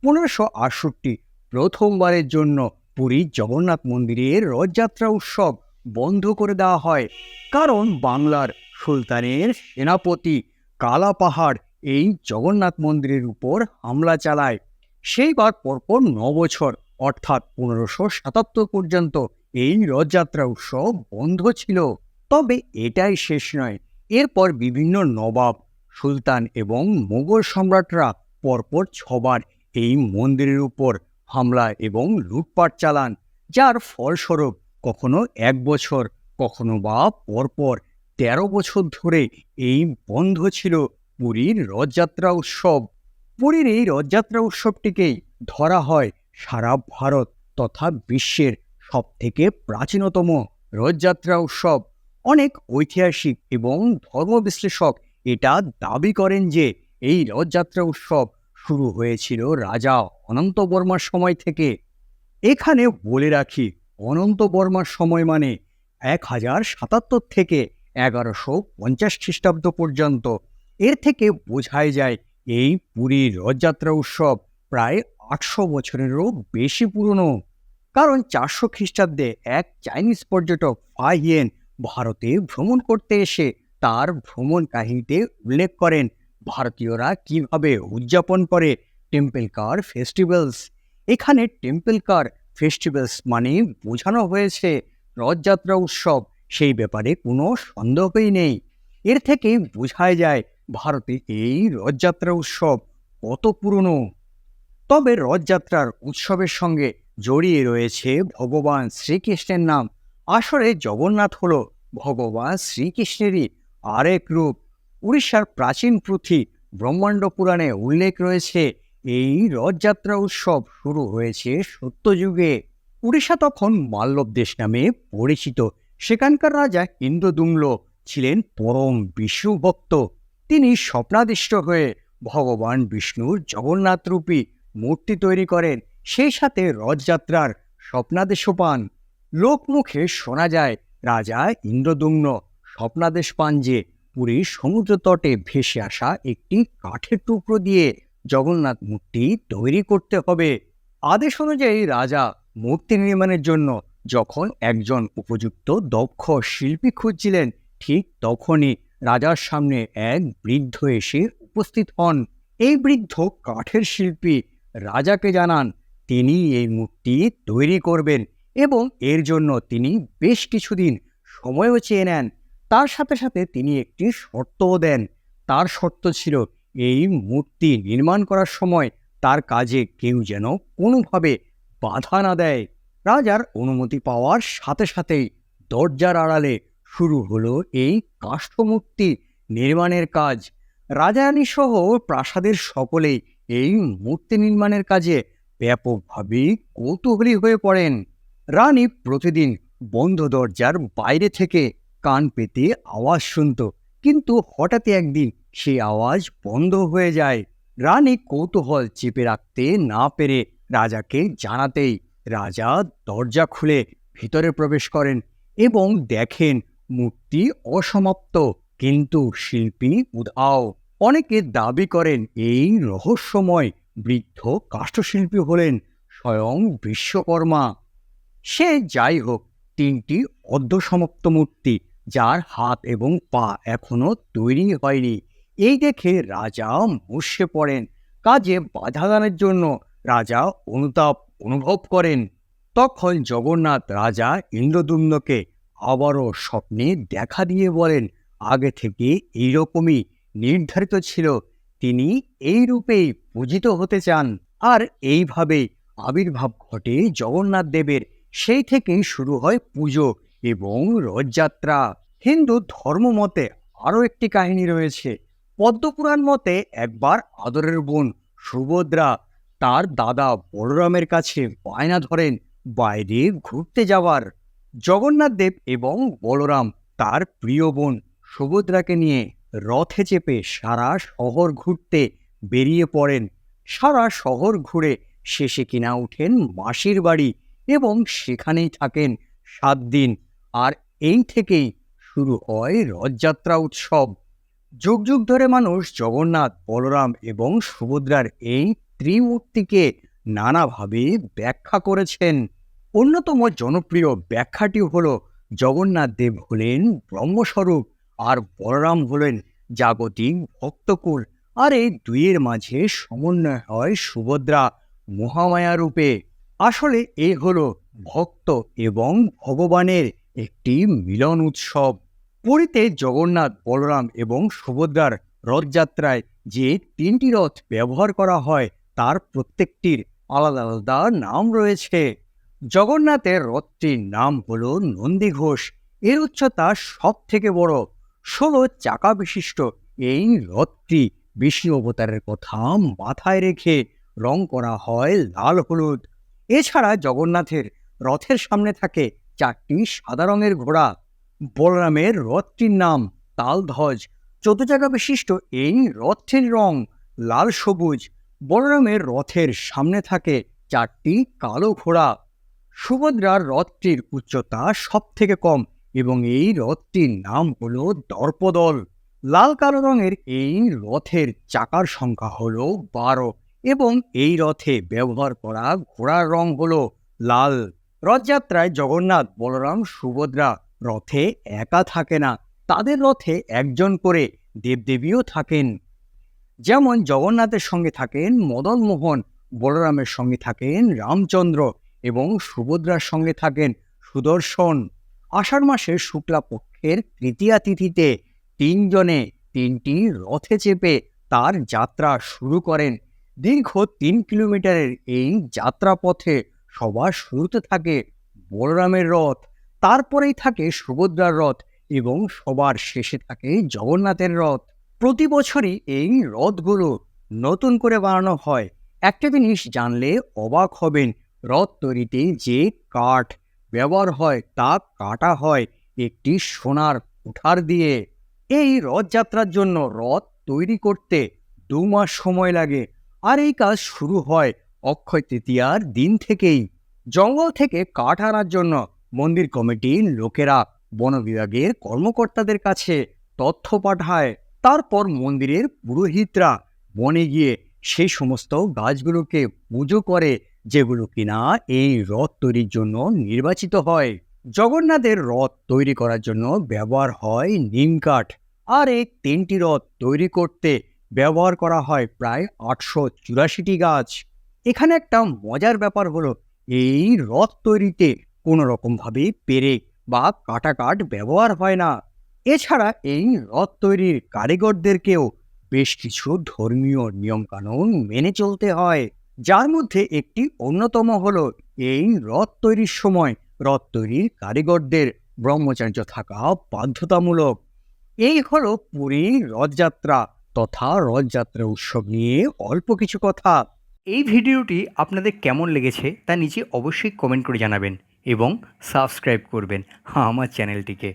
1568 প্রথমবারের জন্য পুরীর জগন্নাথ মন্দিরের রথযাত্রা উৎসব বন্ধ করে দেওয়া হয়, কারণ বাংলার সুলতানের সেনাপতি কালাপাহাড় এই জগন্নাথ মন্দিরের উপর হামলা চালায়। সেইবার পরপর 9 বছর অর্থাৎ 1577 পর্যন্ত এই রথযাত্রা উৎসব বন্ধ ছিল। তবে এটাই শেষ নয়, এরপর বিভিন্ন নবাব, সুলতান এবং মোগল সম্রাটরা পরপর 6বার এই মন্দিরের উপর হামলা এবং লুটপাট চালান, যার ফলস্বরূপ কখনো 1 বছর, কখনো বা পরপর 13 বছর ধরে এই বন্ধ ছিল পুরীর রথযাত্রা উৎসব। পুরীর এই রথযাত্রা উৎসবটিকেই ধরা হয় সারা ভারত তথা বিশ্বের সবথেকে প্রাচীনতম রথযাত্রা উৎসব। অনেক ঐতিহাসিক এবং ধর্ম বিশ্লেষক এটা দাবি করেন যে এই রথযাত্রা উৎসব শুরু হয়েছিল রাজা অনন্ত বর্মার সময় থেকে। এখানে বলে রাখি, অনন্ত বর্মার সময় মানে 1077 থেকে 1150 খ্রিস্টাব্দ পর্যন্ত। এর থেকে বোঝাই যায় এই পুরীর রথযাত্রা উৎসব প্রায় 800 বছরেরও বেশি পুরনো। কারণ 400 খ্রিস্টাব্দে এক চাইনিজ পর্যটক ফাহিয়েন ভারতে ভ্রমণ করতে এসে তার ভ্রমণ কাহিনীতে উল্লেখ করেন ভারতীয়রা কিভাবে উদযাপন করে টেম্পল কার ফেস্টিভ্যালস। এখানে টেম্পল কার ফেস্টিভ্যালস মানে বোঝানো হয়েছে রথযাত্রা উৎসব, সেই ব্যাপারে কোনো সন্দেহই নেই। এর থেকে বোঝাই যায় ভারতে এই রথযাত্রা উৎসব কত পুরনো। তবে রথযাত্রার উৎসবের সঙ্গে জড়িয়ে রয়েছে ভগবান শ্রীকৃষ্ণের নাম। আসলে জগন্নাথ হল ভগবান শ্রীকৃষ্ণেরই আরেক রূপ। উড়িষ্যার প্রাচীন পুঁথি ব্রহ্মাণ্ড পুরাণে উল্লেখ রয়েছে এই রথযাত্রা উৎসব শুরু হয়েছে সত্যযুগে। উড়িষ্যা তখন মাল্লব দেশ নামে পরিচিত। সেখানকার রাজা ইন্দ্রদুম্ন ছিলেন পরম বিষ্ণু ভক্ত। তিনি স্বপ্নাদিষ্ট হয়ে ভগবান বিষ্ণুর জগন্নাথ রূপী মূর্তি তৈরি করেন, সেই সাথে রথযাত্রার স্বপ্নাদেশও পান। লোকমুখে শোনা যায় রাজা ইন্দ্রদুম্ন স্বপ্নাদেশ পান যে পুরীর সমুদ্র তটে ভেসে আসা একটি কাঠের টুকরো দিয়ে জগন্নাথ মূর্তি তৈরি করতে হবে। আদেশ অনুযায়ী রাজা মূর্তি নির্মাণের জন্য যখন একজন উপযুক্ত দক্ষ শিল্পী খুঁজছিলেন, ঠিক তখনই রাজার সামনে এক বৃদ্ধ এসে উপস্থিত হন। এই বৃদ্ধ কাঠের শিল্পী রাজাকে জানান তিনি এই মূর্তি তৈরি করবেন এবং এর জন্য তিনি বেশ কিছুদিন সময়ও চেয়ে নেন। তার সাথে সাথে তিনি একটি শর্তও দেন। তার শর্ত ছিল এই মূর্তি নির্মাণ করার সময় তার কাজে কেউ যেন কোনোভাবে বাধা না দেয়। রাজার অনুমতি পাওয়ার সাথে সাথেই দরজার আড়ালে শুরু হলো এই কাষ্ঠমূর্তি নির্মাণের কাজ। রাজারানী সহ প্রাসাদের সকলেই এই মূর্তি নির্মাণের কাজে ব্যাপকভাবে কৌতূহলী হয়ে পড়েন। রানী প্রতিদিন বন্ধ দরজার বাইরে থেকে কান পেতে আওয়াজ শুনত, কিন্তু হঠাৎই একদিন সেই আওয়াজ বন্ধ হয়ে যায়। রানী কৌতূহল চেপে রাখতে না পেরে রাজাকে জানাতেই রাজা দরজা খুলে ভিতরে প্রবেশ করেন এবং দেখেন মূর্তি অসমাপ্ত, কিন্তু শিল্পী উধাও। অনেকে দাবি করেন এই রহস্যময় বৃদ্ধ কাষ্ঠশিল্পী হলেন স্বয়ং বিশ্বকর্মা। সে যাই হোক, 3টি অর্ধসমাপ্ত মূর্তি যার হাত এবং পা এখনো তৈরি হয়নি, এই দেখে রাজা মুষড়ে পড়েন। কাজে বাধা দানের জন্য রাজা অনুতাপ অনুভব করেন। তখন জগন্নাথ রাজা ইন্দ্রদুম্নকে আবারও স্বপ্নে দেখা দিয়ে বলেন আগে থেকে এইরকমই নির্ধারিত ছিল, তিনি এই রূপেই পূজিত হতে চান। আর এইভাবেই আবির্ভাব ঘটে জগন্নাথ দেবের। সেই থেকেই শুরু হয় পুজো এবং রথযাত্রা। হিন্দু ধর্ম মতে আরও একটি কাহিনী রয়েছে। পদ্মপুরাণ মতে একবার আদরের বোন সুভদ্রা তার দাদা বলরামের কাছে বায়না ধরেন বাইরে ঘুরতে যাওয়ার। জগন্নাথ দেব এবং বলরাম তার প্রিয় বোন সুভদ্রাকে নিয়ে রথে চেপে সারা শহর ঘুরতে বেরিয়ে পড়েন। সারা শহর ঘুরে শেষে কিনা উঠেন মাসির বাড়ি এবং সেখানেই থাকেন 7 দিন। আর এই থেকেই শুরু হয় রথযাত্রা উৎসব। যুগ যুগ ধরে মানুষ জগন্নাথ, বলরাম এবং সুভদ্রার এই ত্রিমূর্তিকে নানাভাবে ব্যাখ্যা করেছেন। অন্যতম জনপ্রিয় ব্যাখ্যাটি হলো জগন্নাথ দেব হলেন ব্রহ্মস্বরূপ আর বলরাম হলেন জাগতিক ভক্তকুল, আর এই দুইয়ের মাঝে সমন্বয় হয় সুভদ্রা মহামায়া রূপে। আসলে এই হলো ভক্ত এবং ভগবানের একটি মিলন উৎসব। পুরীতে জগন্নাথ, বলরাম এবং সুভদ্রার রথযাত্রায় যে তিনটি রথ ব্যবহার করা হয় তার প্রত্যেকটির আলাদা আলাদা নাম রয়েছে। জগন্নাথের রথটির নাম হলো নন্দীঘোষ। এর উচ্চতা সব থেকে বড়, 16 চাকা বিশিষ্ট এই রথটি বিষ্ণু অবতারের কথা মাথায় রেখে রং করা হয় লাল হলুদ। এছাড়া জগন্নাথের রথের সামনে থাকে 4টি সাদা রঙের ঘোড়া। বলরামের রথটির নাম তালধ্বজ। 14 চাকা বিশিষ্ট এই রথটির রং লাল সবুজ। বলরামের রথের সামনে থাকে 4টি কালো ঘোড়া। সুভদ্রার রথটির উচ্চতা সব থেকে কম এবং এই রথটির নাম হলো দর্পদল। লাল কালো রঙের এই রথের চাকার সংখ্যা হলো 12 এবং এই রথে ব্যবহার করা ঘোড়ার রং হলো লাল। রথযাত্রায় জগন্নাথ, বলরাম, সুভদ্রা রথে একা থাকে না, তাদের রথে একজন করে দেবদেবীও থাকেন। যেমন জগন্নাথের সঙ্গে থাকেন মদন মোহন, বলরামের সঙ্গে থাকেন রামচন্দ্র এবং সুভদ্রার সঙ্গে থাকেন সুদর্শন। আষাঢ় মাসের শুক্লা পক্ষের তৃতীয়া তিথিতে 3 জনে 3টি রথে চেপে তার যাত্রা শুরু করেন। দীর্ঘ 3 কিলোমিটারের এই যাত্রাপথে সবার শুরুতে থাকে বলরামের রথ, তারপরেই থাকে সুভদ্রার রথ এবং সবার শেষে থাকে জগন্নাথের রথ। প্রতি বছরই এই রথগুলো নতুন করে বানানো হয়। একটা জিনিস জানলে অবাক হবেন, রথ তৈরিতে যে কাঠ ব্যবহার হয় তা কাটা হয় একটি সোনার কুঠার দিয়ে। এই রথযাত্রার জন্য রথ তৈরি করতে 2 মাস সময় লাগে, আর এই কাজ শুরু হয় অক্ষয় তৃতীয়ার দিন থেকেই। জঙ্গল থেকে কাঠ আনার জন্য মন্দির কমিটির লোকেরা বন বিভাগের কর্মকর্তাদের কাছে তথ্য পাঠায়। তারপর মন্দিরের পুরোহিতরা বনে গিয়ে সেই সমস্ত গাছগুলোকে পুজো করে যেগুলো কিনা এই রথ তৈরির জন্য নির্বাচিত হয়। জগন্নাথের রথ তৈরি করার জন্য ব্যবহার হয় নিম কাঠ, আর এই 3টি রথ তৈরি করতে ব্যবহার করা হয় প্রায় 884টি গাছ। এখানে একটা মজার ব্যাপার হলো, এই রথ তৈরিতে কোনো রকমভাবে পেরেক বা কাটা কাঠ ব্যবহার হয় না। এছাড়া এই রথ তৈরির কারিগরদেরকেও বেশ কিছু ধর্মীয় নিয়মকানুন মেনে চলতে হয়, যার মধ্যে একটি অন্যতম হলো এই রথ তৈরির সময় রথ তৈরির কারিগরদের ব্রহ্মচর্য থাকা বাধ্যতামূলক। এই হলো পুরীর রথযাত্রা তথা রথযাত্রা উৎসব নিয়ে অল্প কিছু কথা। এই ভিডিওটি আপনাদের কেমন লেগেছে তা নিচে অবশ্যই কমেন্ট করে জানাবেন এবং সাবস্ক্রাইব করবেন আমার চ্যানেলটিকে।